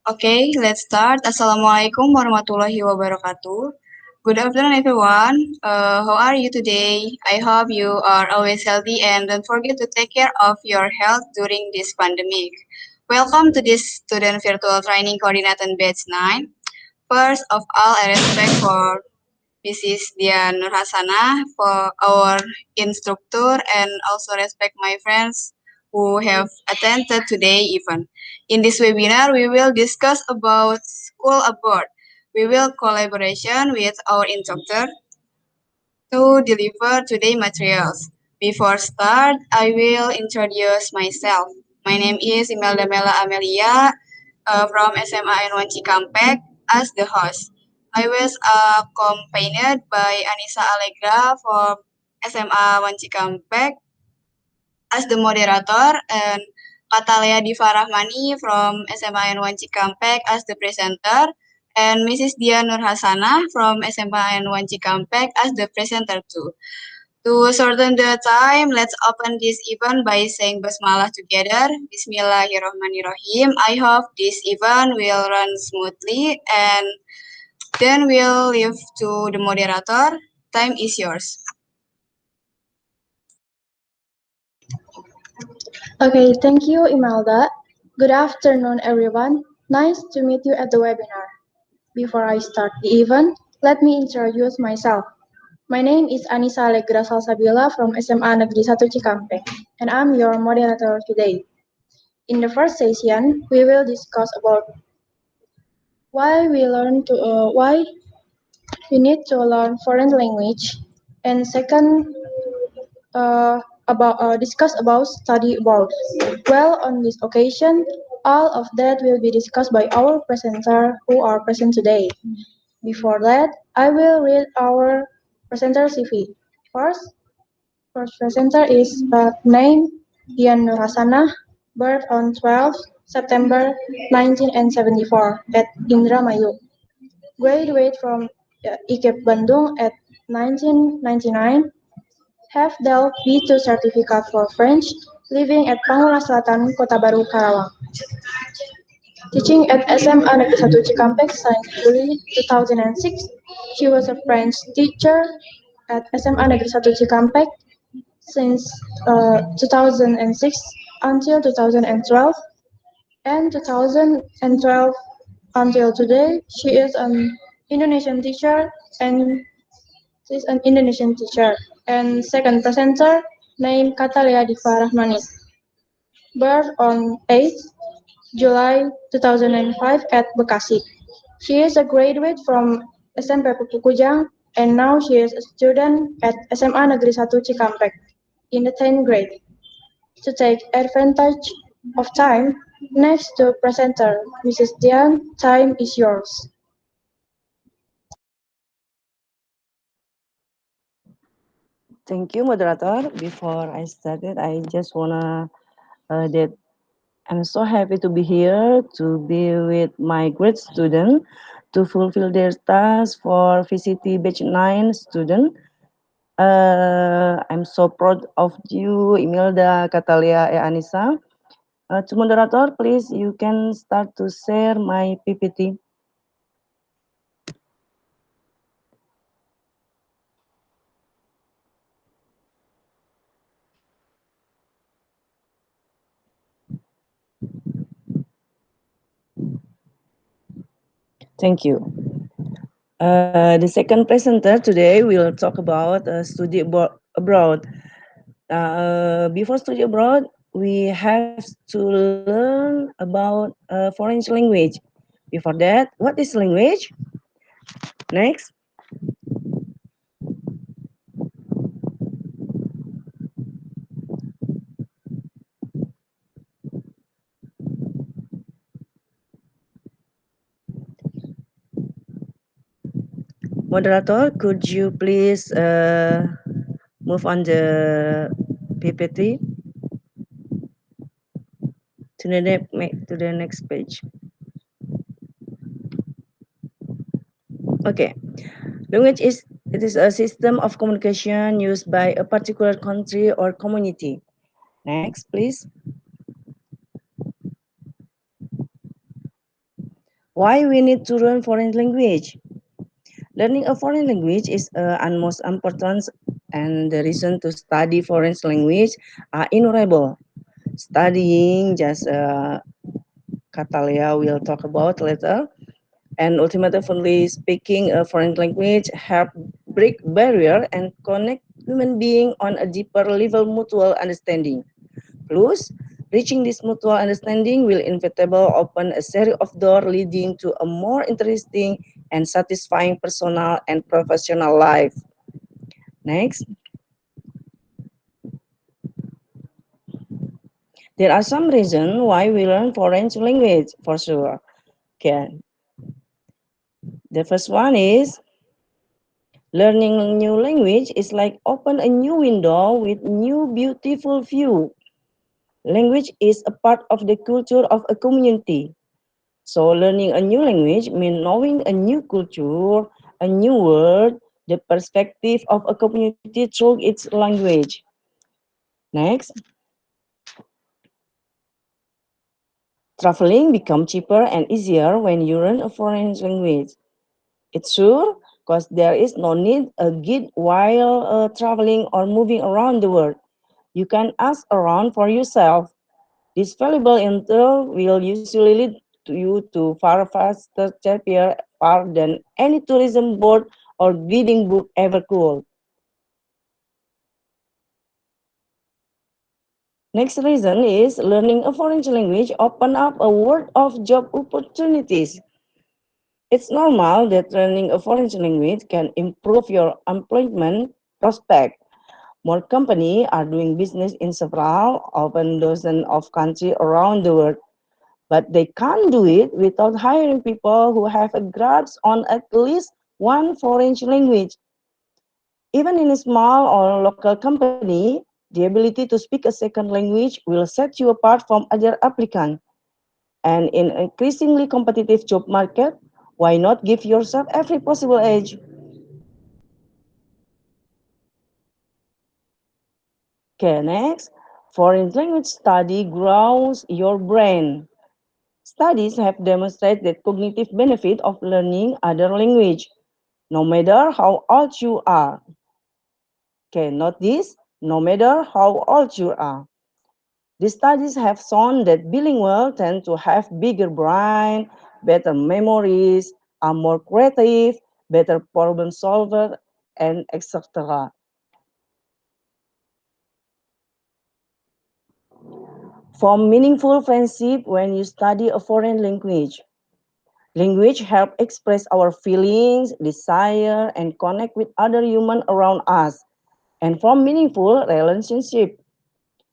Okay, let's start. Assalamualaikum warahmatullahi wabarakatuh. Good afternoon, everyone. How are you today? I hope you are always healthy and don't forget to take care of your health during this pandemic. Welcome to this student virtual training coordinator batch 9. First of all, I respect for Mrs. Dian Nurhasana for our instructor and also respect my friends who have attended today event. In this webinar, we will discuss about school abroad. We will collaboration with our instructor to deliver today materials. Before start, I will introduce myself. My name is Imelda Mela Amelia from SMA N1 Cikampek as the host. I was accompanied by Anissa Allegra from SMA 1 Cikampek as the moderator and Katalea Divarahmani from SMA N1 Cikampek as the presenter and Mrs. Dia Nurhasana from SMA N1 Cikampek as the presenter too. To shorten the time, let's open this event by saying basmalah together. Bismillahirrahmanirrahim. I hope this event will run smoothly and then we'll leave to the moderator. Time is yours. Okay, thank you, Imelda. Good afternoon, everyone. Nice to meet you at the webinar. Before I start the event, let me introduce myself. My name is Anissa Allegra Salsabila from SMA Negeri 1 Cikampek, and I'm your moderator today. In the first session, we will discuss about why we need to learn foreign language, and second, uh, discuss about study abroad. Well, on this occasion, all of that will be discussed by our presenter who are present today. Before that, I will read our presenter CV. First, first presenter is name Dian Nurhasana, birth on 12 September 1974 at Indramayu. Graduate from IKEP Bandung at 1999. Have Del B2 certificate for French, living at Pangulas Selatan, Kota Baru, Karawang. Teaching at SMA Negeri 1 Cikampek since July 2006. She was a French teacher at SMA Negeri 1 Cikampek since 2006 until 2012, and 2012 until today. She is an Indonesian teacher and she's an Indonesian teacher. And second presenter named Katalea Divarahmani, birth on 8th July 2005 at Bekasi. She is a graduate from SMP Pupu Kujang and now she is a student at SMA Negeri 1 Cikampek in the 10th grade. To take advantage of time, next to presenter, Mrs. Dian, time is yours. Thank you, moderator. Before I started, I just wanna that I'm so happy to be here to be with my great student to fulfill their task for VCT batch 9 student. I'm so proud of you, Imelda, Catalia, and Anissa. To moderator, please, you can start to share my PPT. Thank you. The second presenter today will talk about study abroad. Before study abroad, we have to learn about foreign language. Before that, what is language? Next. Moderator, could you please move on the PPT to the next page? Okay. Language is it is a system of communication used by a particular country or community. Next, please. Why we need to learn foreign language? Learning a foreign language is utmost important, and the reason to study foreign language are innumerable. Studying, just Catalia will talk about later, and ultimately speaking a foreign language help break barrier and connect human being on a deeper level mutual understanding. Plus, reaching this mutual understanding will inevitably open a series of doors leading to a more interesting and satisfying personal and professional life. Next, there are some reasons why we learn foreign language for sure. Okay, the first one is learning a new language is like open a new window with new beautiful view. Language is a part of the culture of a community. So learning a new language means knowing a new culture, a new word, the perspective of a community through its language. Next, traveling becomes cheaper and easier when you learn a foreign language. It's sure because there is no need a guide while traveling or moving around the world. You can ask around for yourself. This valuable intel will usually lead to you to far faster cheaper far than any tourism board or guiding book ever could. Next reason is learning a foreign language open up a world of job opportunities. It's normal that learning a foreign language can improve your employment prospect. More companies are doing business in several, often dozens of countries around the world. But they can't do it without hiring people who have a grasp on at least one foreign language. Even in a small or local company, the ability to speak a second language will set you apart from other applicants. And in an increasingly competitive job market, why not give yourself every possible edge? Okay, next. Foreign language study grows your brain. Studies have demonstrated the cognitive benefit of learning other language, no matter how old you are. Okay, note this, no matter how old you are. The studies have shown that bilingual tend to have bigger brain, better memories, are more creative, better problem solver, and etc. Form meaningful friendship when you study a foreign language. Language help express our feelings, desire, and connect with other humans around us, and form meaningful relationship.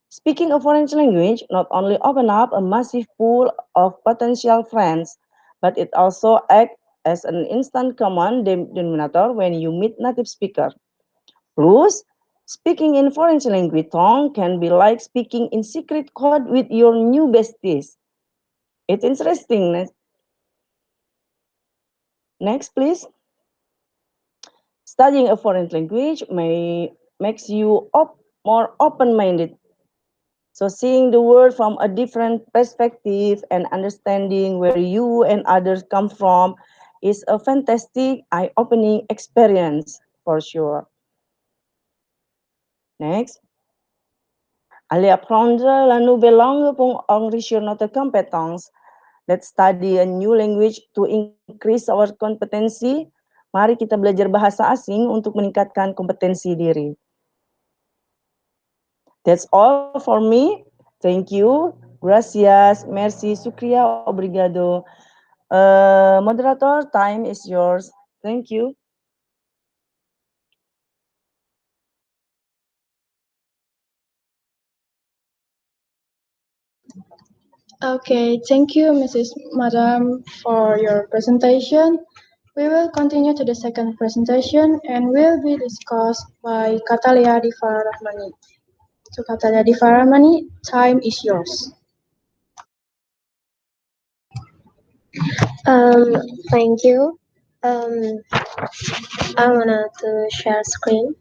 Speaking a foreign language not only open up a massive pool of potential friends, but it also acts as an instant common denominator when you meet native speaker. Plus, speaking in foreign language tongue can be like speaking in secret code with your new besties. It's interesting. Next, please. Studying a foreign language may makes you more open-minded. So seeing the world from a different perspective and understanding where you and others come from is a fantastic eye-opening experience for sure. Next. Ali apprendre la nouvelle langue pour enrichir notre compétence. Let's study a new language to increase our competency. Mari kita belajar bahasa asing untuk meningkatkan kompetensi diri. That's all for me. Thank you. Gracias. Merci. Sukriya. Obrigado. Moderator, time is yours. Thank you. Okay, thank you, Mrs. Madam, for your presentation. We will continue to the second presentation and will be discussed by Katalia Difarahmani. So Katalia Difarahmani, time is yours. Um, Thank you. Um, I wanna to share screen.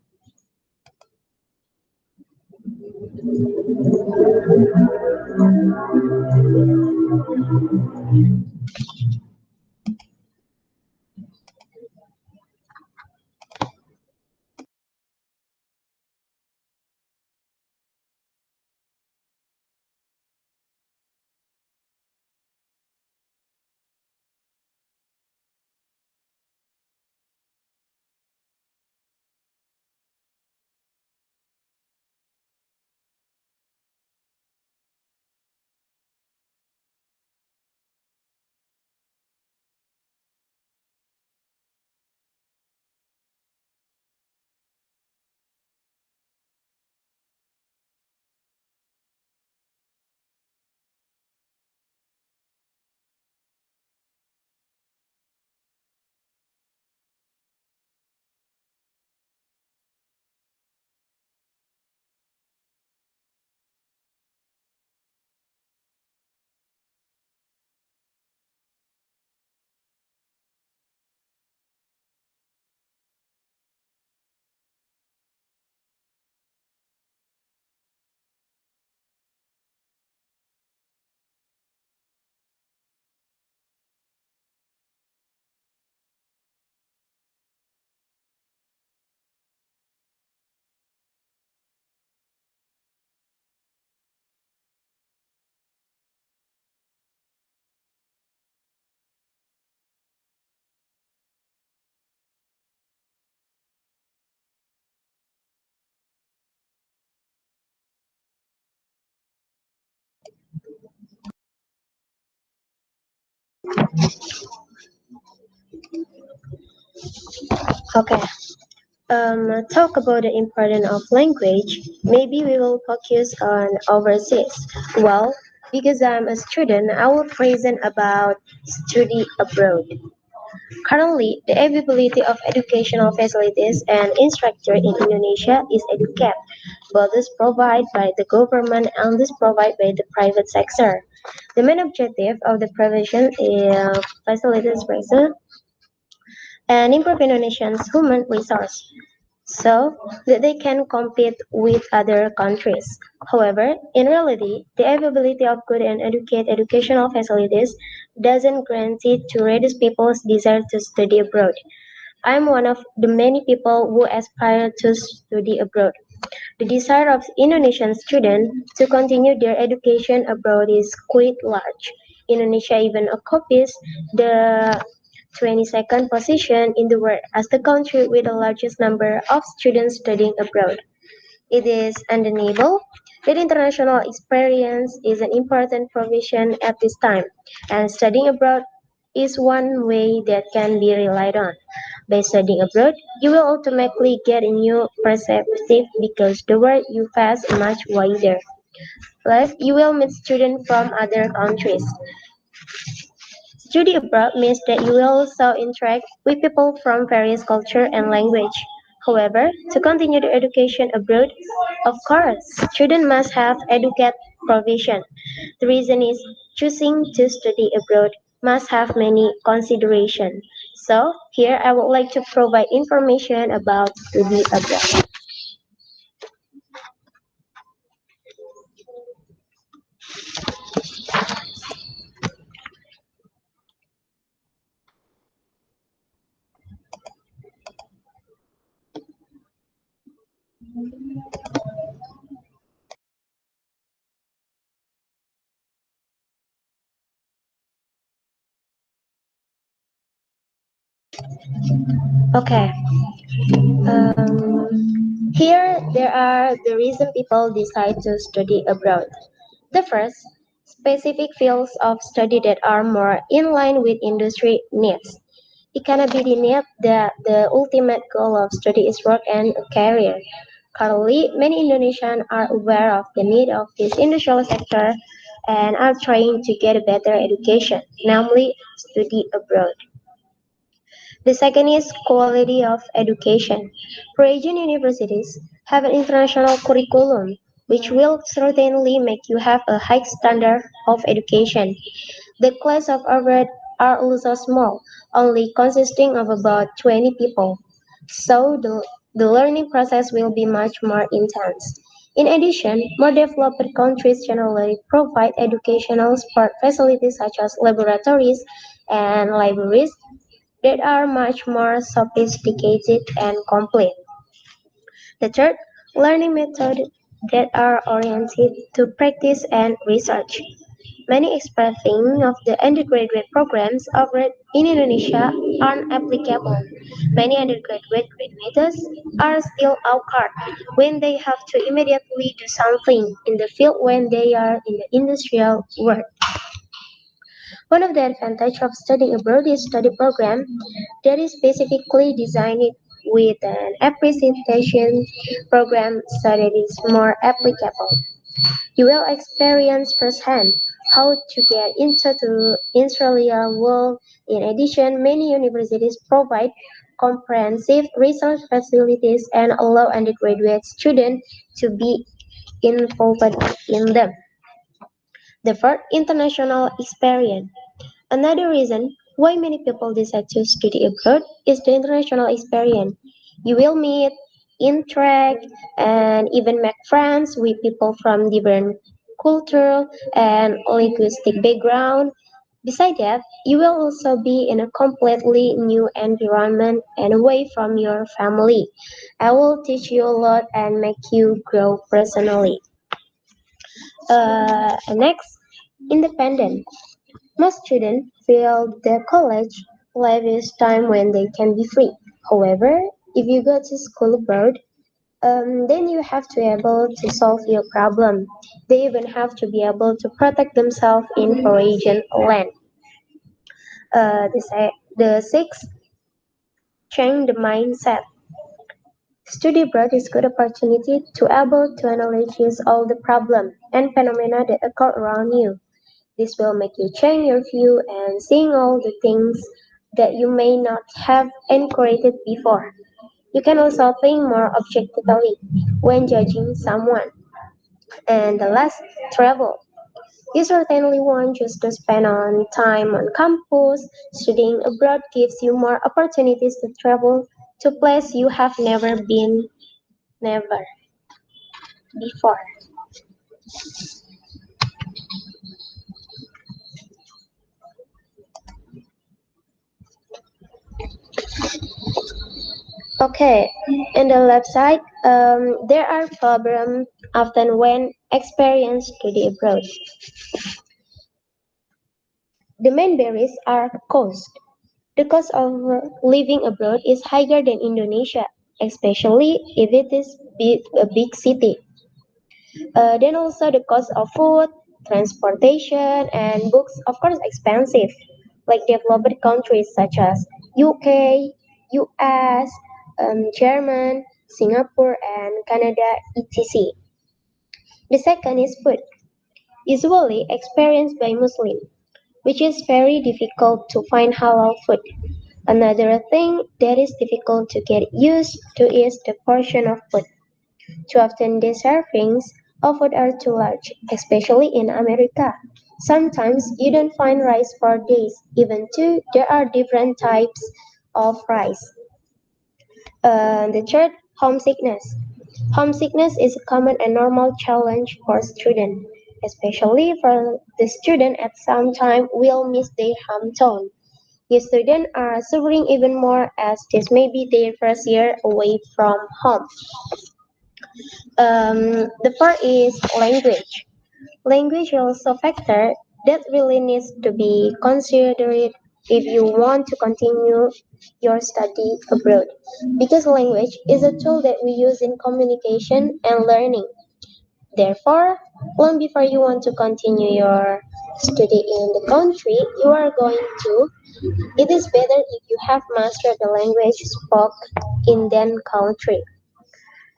Okay. Talk about the importance of language. Maybe we will focus on overseas. Well, because I'm a student, I will present about study abroad. Currently, the availability of educational facilities and instructor in Indonesia is educated. Both is provided by the government and is provided by the private sector. The main objective of the provision is facilities present and improve Indonesians' human resource so that they can compete with other countries. However, in reality, the availability of good and adequate educational facilities doesn't guarantee to reduce people's desire to study abroad. I'm one of the many people who aspire to study abroad. The desire of Indonesian students to continue their education abroad is quite large. Indonesia even occupies the 22nd position in the world as the country with the largest number of students studying abroad. It is undeniable that international experience is an important provision at this time, and studying abroad is one way that can be relied on. By studying abroad, you will automatically get a new perspective because the world you face is much wider. Plus, you will meet students from other countries. Study abroad means that you will also interact with people from various culture and language. However, to continue the education abroad, of course, students must have adequate provision. The reason is choosing to study abroad must have many considerations. So, here I would like to provide information about study abroad. Okay. Here there are the reason people decide to study abroad. The first, specific fields of study that are more in line with industry needs. It cannot be denied that the ultimate goal of study is work and a career. Currently, many Indonesians are aware of the need of this industrial sector and are trying to get a better education, namely study abroad. The second is quality of education. Asian universities have an international curriculum, which will certainly make you have a high standard of education. The class of average are also small, only consisting of about 20 people. So the learning process will be much more intense. In addition, more developed countries generally provide educational support facilities such as laboratories and libraries that are much more sophisticated and complete. The third, learning methods that are oriented to practice and research. Many experts think of the undergraduate programs offered in Indonesia aren't applicable. Many undergraduate graduates are still awkward when they have to immediately do something in the field when they are in the industrial world. One of the advantages of studying abroad is study program that is specifically designed with an appreciation program so that it is more applicable. You will experience firsthand how to get into the Australia world. In addition, many universities provide comprehensive research facilities and allow undergraduate students to be involved in them. The fourth, international experience. Another reason why many people decide to study abroad is the international experience. You will meet, interact, and even make friends with people from different cultural and linguistic background. Besides that, you will also be in a completely new environment and away from your family. I will teach you a lot and make you grow personally. Next, independent. Most students feel their college life is time when they can be free. However, if you go to school abroad, then you have to be able to solve your problem. They even have to be able to protect themselves in foreign land. The sixth, change the mindset. Study abroad is good opportunity to able to analyze all the problem and phenomena that occur around you. This will make you change your view and seeing all the things that you may not have encouraged before. You can also think more objectively when judging someone. And the last, travel. You certainly want just to spend on time on campus. Studying abroad gives you more opportunities to travel to places you have never before. Okay, in the left side, there are problems often when experienced study abroad. The main barriers are cost. The cost of living abroad is higher than Indonesia, especially if it is a big city. Then also the cost of food, transportation, and books, of course, expensive, like developed countries such as UK, US, German, Singapore, and Canada, etc. The second is food, usually experienced by Muslims, which is very difficult to find halal food. Another thing that is difficult to get used to is the portion of food. Too often the servings of food are too large, especially in America. Sometimes you don't find rice for days, even though there are different types of rice. The third, homesickness. Homesickness is a common and normal challenge for students, especially for the student at some time will miss their hometown. New students are suffering even more as this may be their first year away from home. The fourth is language. Language is also a factor that really needs to be considered if you want to continue your study abroad. Because language is a tool that we use in communication and learning. Therefore, long before you want to continue your study in the country you are going to, it is better if you have mastered the language spoke in that country.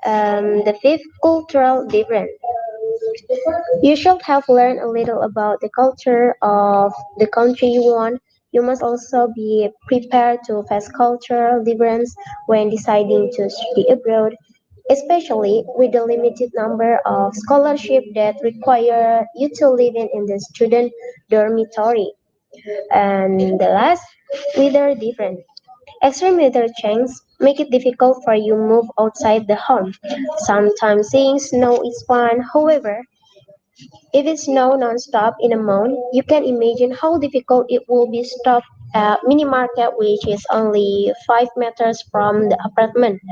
The fifth, cultural difference. You should have learned a little about the culture of the country you want. You must also be prepared to face cultural difference when deciding to study abroad, especially with the limited number of scholarships that require you to live in the student dormitory. And the last, weather difference. Extreme weather changes make it difficult for you move outside the home. Sometimes seeing snow is fun. However, if it snows non-stop in a month, you can imagine how difficult it will be stop at mini market which is only 5 meters from the apartment.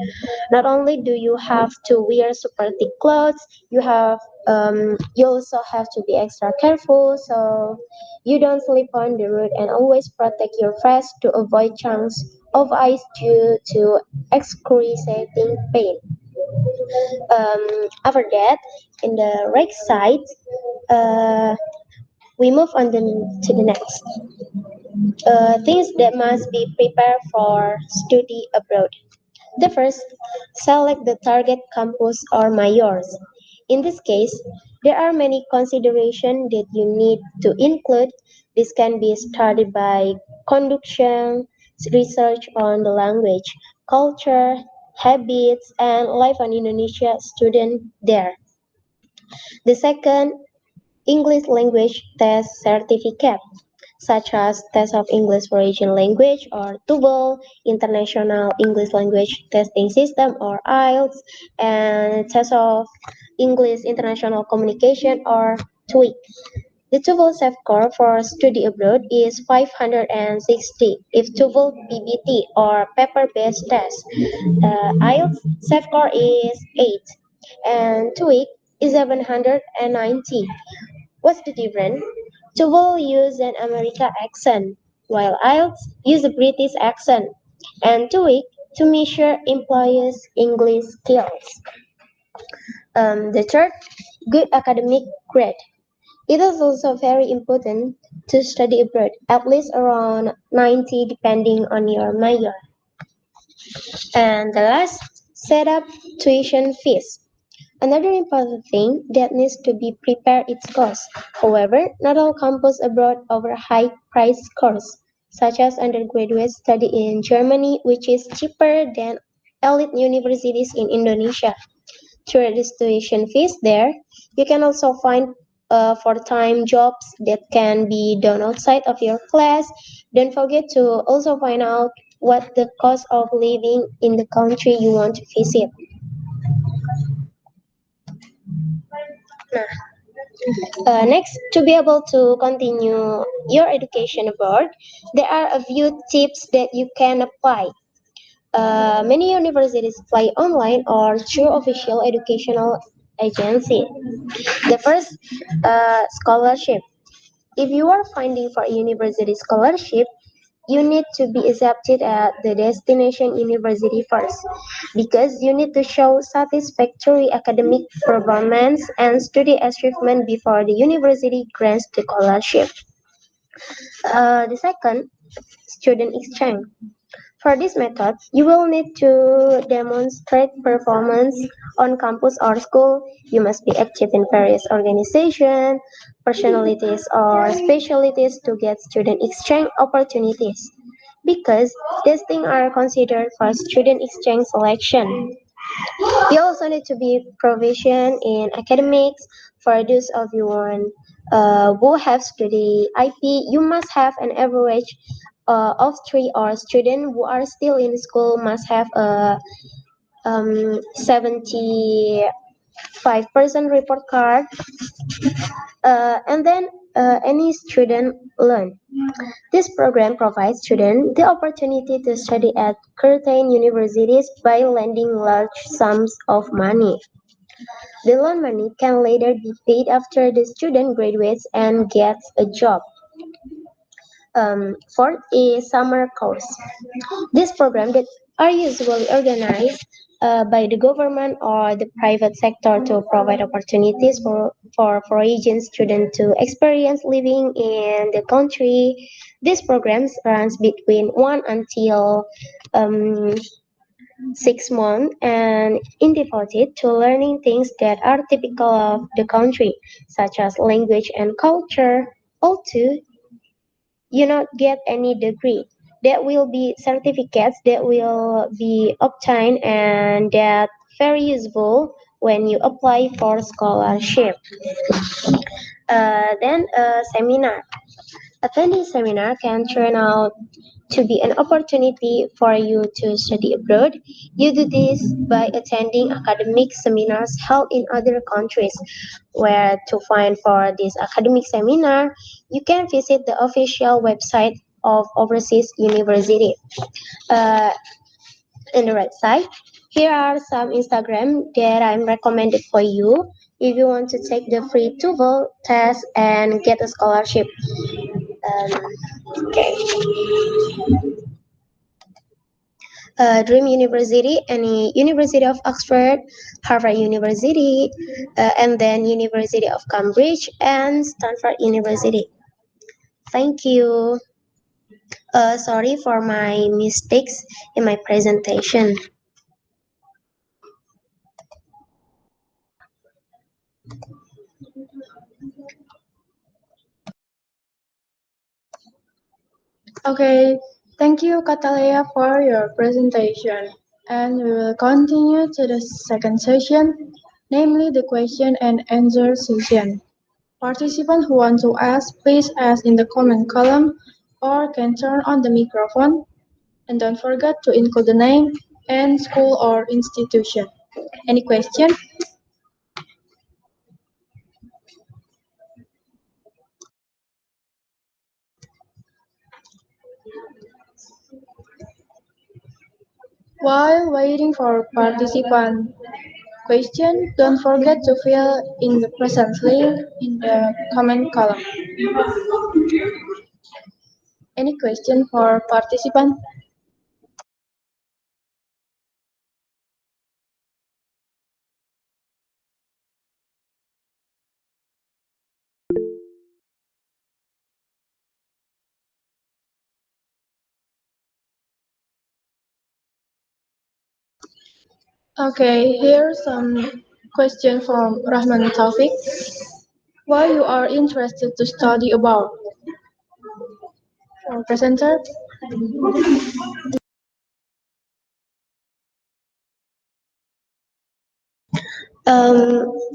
Not only do you have to wear super thick clothes, you also have to be extra careful so you don't slip on the road and always protect your face to avoid chunks of ice due to excruciating pain. After that, in the right side, uh, we move on to the next. Things that must be prepared for study abroad. The first, select the target campus or majors. In this case, there are many considerations that you need to include. This can be started by conduction, research on the language, culture, habits, and life on Indonesia student there. The second, English language test certificate, such as Test of English Foreign Language or TOEFL, International English Language Testing System or IELTS, and Test of English International Communication or TOEIC. The TOEFL safe score for study abroad is 560 if TOEFL PBT or paper-based test. IELTS safe score is 8 and TOEIC is 790. What's the difference? TOEFL use an American accent, while IELTS use a British accent, and TOEIC to measure employers' English skills. The third, good academic grade. It is also very important to study abroad, at least around 90 depending on your major. And the last, set up tuition fees. Another important thing that needs to be prepared is cost. However, not all campus abroad offer high price courses, such as undergraduate study in Germany, which is cheaper than elite universities in Indonesia. Through this tuition fees there, you can also find part-time jobs that can be done outside of your class. Don't forget to also find out what the cost of living in the country you want to visit. Next, to be able to continue your education abroad, there are a few tips that you can apply. Many universities apply online or through official educational agency. The first, scholarship. If you are finding for a university scholarship, you need to be accepted at the destination university first because you need to show satisfactory academic performance and study achievement before the university grants the scholarship. The second, student exchange. For this method, you will need to demonstrate performance on campus or school. You must be active in various organizations, personalities, or specialties to get student exchange opportunities because these things are considered for student exchange selection. You also need to be proficient in academics. For those of you who have studied IP, you must have an average of three, or students who are still in school must have a 75% report card, and then any student learn. This program provides students the opportunity to study at certain universities by lending large sums of money. The loan money can later be paid after the student graduates and gets a job. Fourth is summer course. These programs that are usually organized by the government or the private sector to provide opportunities for foreign students to experience living in the country. These programs runs between 1 until 6 months and in devoted to learning things that are typical of the country, such as language and culture. Although you not get any degree, there will be certificates that will be obtained and that very useful when you apply for scholarship. Then seminar. Attending seminar can turn out to be an opportunity for you to study abroad. You do this by attending academic seminars held in other countries. Where to find for this academic seminar, you can visit the official website of overseas university. Uh, in the right side, here are some Instagram that I'm recommended for you if you want to take the free TOEFL test and get a scholarship. Okay. Dream University, any University of Oxford, Harvard University, and then University of Cambridge and Stanford University. Thank you. Sorry for my mistakes in my presentation. Okay, thank you, Catalea, for your presentation. And we will continue to the second session, namely the question and answer session. Participants who want to ask, please ask in the comment column or can turn on the microphone. And don't forget to include the name and school or institution. Any question? While waiting for participant question, don't forget to fill in the present link in the comment column. Any question for participant? Okay, here's some question from Rahman Taufik. Why you are interested to study about? Presenter?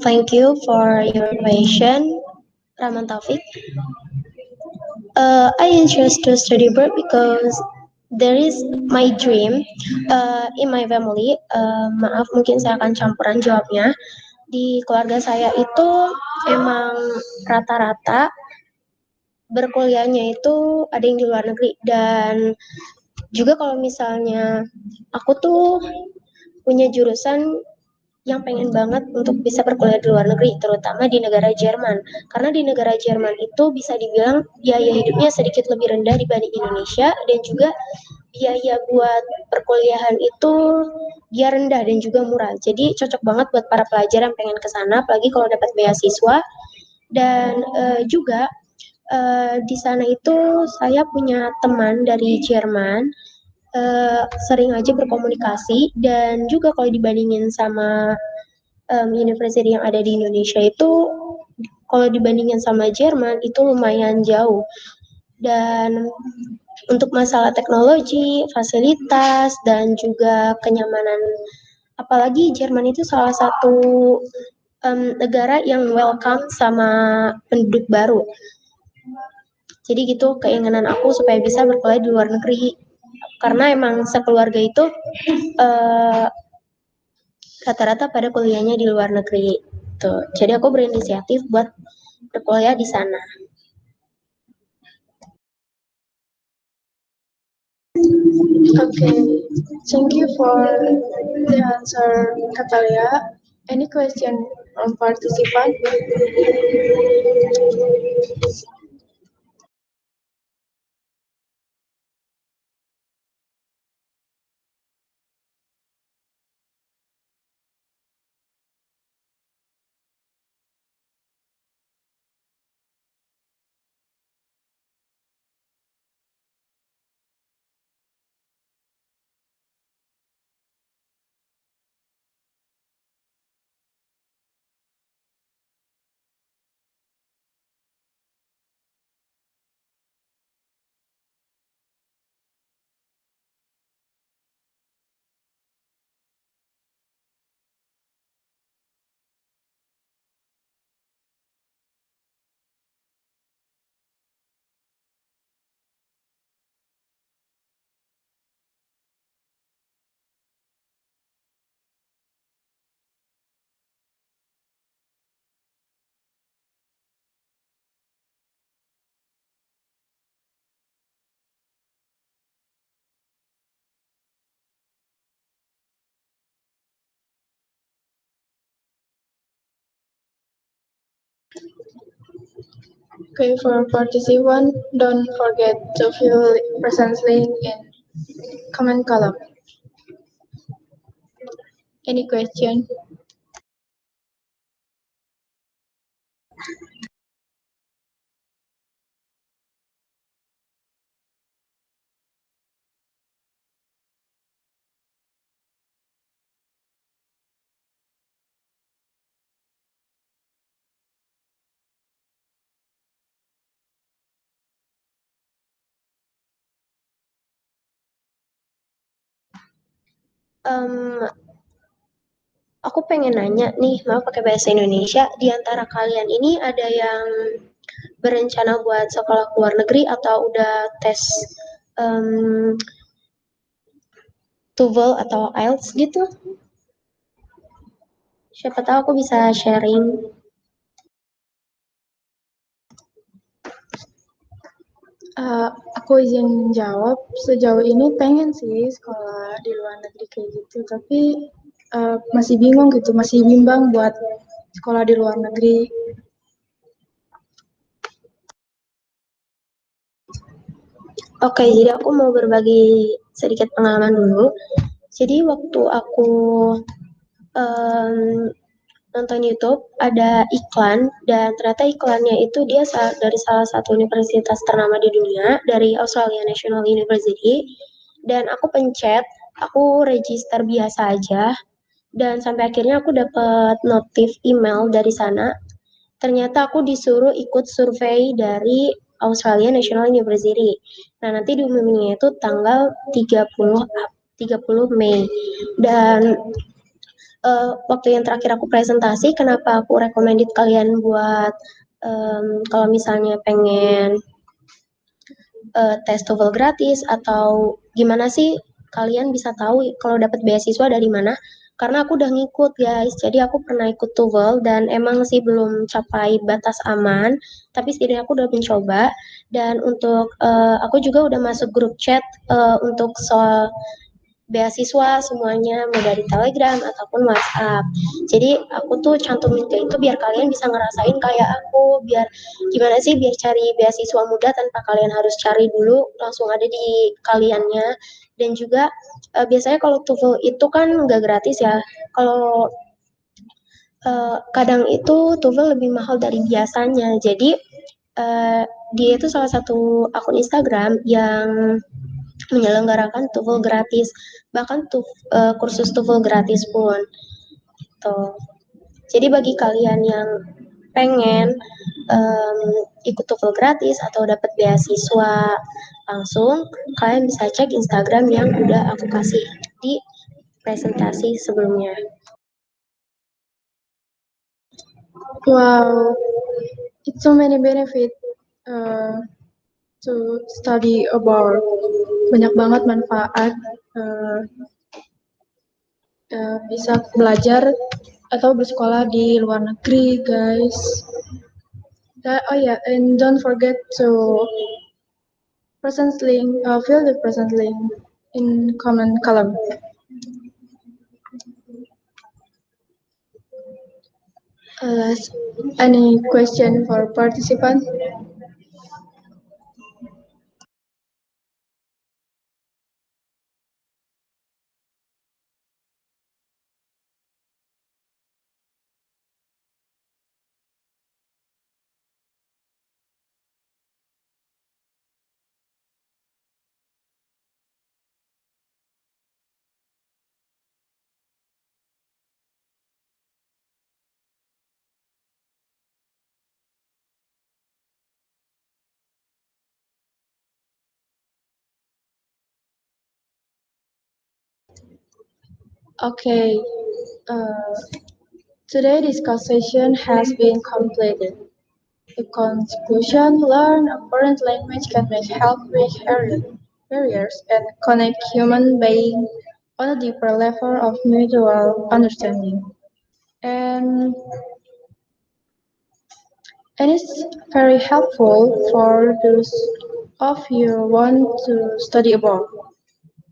Thank you for your question, Rahman Taufik. I interest to study abroad because there is my dream in my family. Maaf, mungkin saya akan campuran jawabnya. Di keluarga saya itu emang rata-rata berkuliahnya itu ada yang di luar negeri, dan juga kalau misalnya aku tuh punya jurusan yang pengen banget untuk bisa berkuliah di luar negeri, terutama di negara Jerman. Karena di negara Jerman itu bisa dibilang biaya hidupnya sedikit lebih rendah dibanding Indonesia, dan juga biaya buat perkuliahan itu dia rendah dan juga murah. Jadi cocok banget buat para pelajar yang pengen ke sana, apalagi kalau dapat beasiswa. Dan juga di sana itu saya punya teman dari Jerman, sering aja berkomunikasi, dan juga kalau dibandingin sama university yang ada di Indonesia itu, kalau dibandingin sama Jerman itu lumayan jauh. Dan untuk masalah teknologi, fasilitas, dan juga kenyamanan, apalagi Jerman itu salah satu negara yang welcome sama penduduk baru. Jadi gitu keinginan aku supaya bisa berkuliah di luar negeri. Karena emang sekeluarga itu rata-rata pada kuliahnya di luar negeri. Tuh. Jadi aku berinisiatif buat berkuliah di sana. Okay, thank you for the answer, Katalia. Any question from participant? Okay, for participant, don't forget to fill presence link in comment column. Any question? Aku pengen nanya nih, mau pakai bahasa Indonesia. Di antara kalian ini ada yang berencana buat sekolah ke luar negeri atau udah tes TOEFL atau IELTS gitu? Siapa tahu aku bisa sharing. Aku izin jawab, sejauh ini pengen sih sekolah di luar negeri kayak gitu, tapi masih bingung gitu, masih bimbang buat sekolah di luar negeri. Oke, jadi aku mau berbagi sedikit pengalaman dulu. Jadi waktu aku nonton YouTube ada iklan, dan ternyata iklannya itu dia dari salah satu universitas ternama di dunia, dari Australia National University. Dan aku pencet, aku register biasa aja, Dan sampai akhirnya aku dapat notif email dari sana. Ternyata aku disuruh ikut survei dari Australia National University. Nah, nanti diumuminnya itu tanggal 30 Mei. Dan waktu yang terakhir aku presentasi, kenapa aku recommended kalian buat kalau misalnya pengen tes TOEFL gratis atau gimana sih kalian bisa tahu kalau dapat beasiswa dari mana? Karena aku udah ngikut guys, jadi aku pernah ikut TOEFL dan emang sih belum capai batas aman, tapi setidaknya aku udah mencoba dan untuk aku juga udah masuk grup chat untuk soal beasiswa semuanya mau dari Telegram ataupun WhatsApp. Jadi aku tuh cantumin ke itu biar kalian bisa ngerasain kayak aku, biar gimana sih biar cari beasiswa mudah tanpa kalian harus cari dulu langsung ada di kaliannya. Dan juga biasanya kalau TOEFL itu kan nggak gratis ya. Kalau kadang itu TOEFL lebih mahal dari biasanya. Jadi dia itu salah satu akun Instagram yang menyelenggarakan TOEFL gratis, bahkan kursus TOEFL gratis pun. Tuh. Jadi bagi kalian yang pengen um, ikut TOEFL gratis atau dapat beasiswa langsung, kalian bisa cek Instagram yang udah aku kasih di presentasi sebelumnya. Wow, it's so many benefit uh, to study abroad. Banyak banget manfaat uh, bisa belajar atau bersekolah di luar negeri, guys. Oh yeah, and don't forget to present link, fill the present link in comment column. Last, any question for participant? Okay, uh, today's discussion has been completed. The conclusion: learn a foreign language can make help bridge barriers and connect human beings on a deeper level of mutual understanding. And, and it's very helpful for those of you who want to study abroad.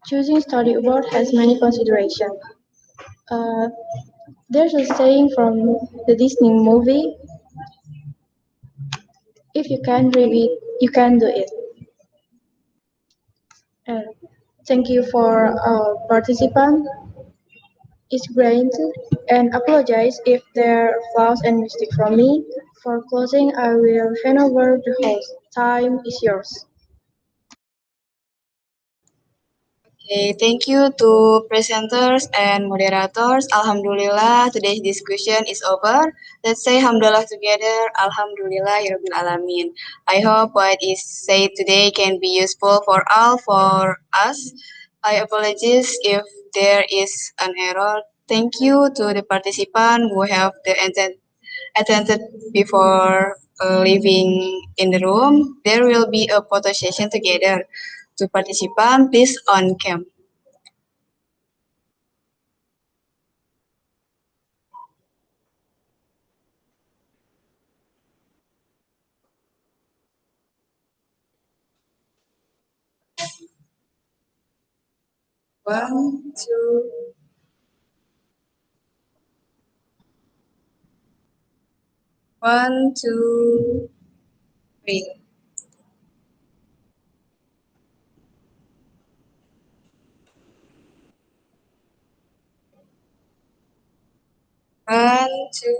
Choosing study abroad has many considerations. Uh, there's a saying from the Disney movie: if you can dream it, you can do it. And thank you for our participant. Is granted and apologize if there are flaws and mistakes from me. For closing, I will hand over the host. Time is yours. Okay, thank you to presenters and moderators. Alhamdulillah, today's discussion is over. Let's say Alhamdulillah together. Alhamdulillah, Rabbil Alamin. I hope what is said today can be useful for all for us. I apologize if there is an error. Thank you to the participant who have attended before leaving in the room. There will be a photo session together. To participant, please on cam. One, two, one, two, three. One, two,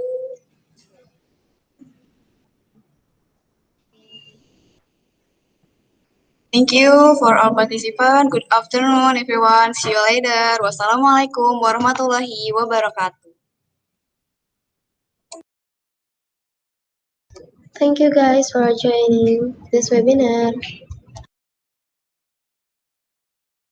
Thank you for all participants. Good afternoon, everyone. See you later. Wassalamualaikum warahmatullahi wabarakatuh. Thank you guys for joining this webinar.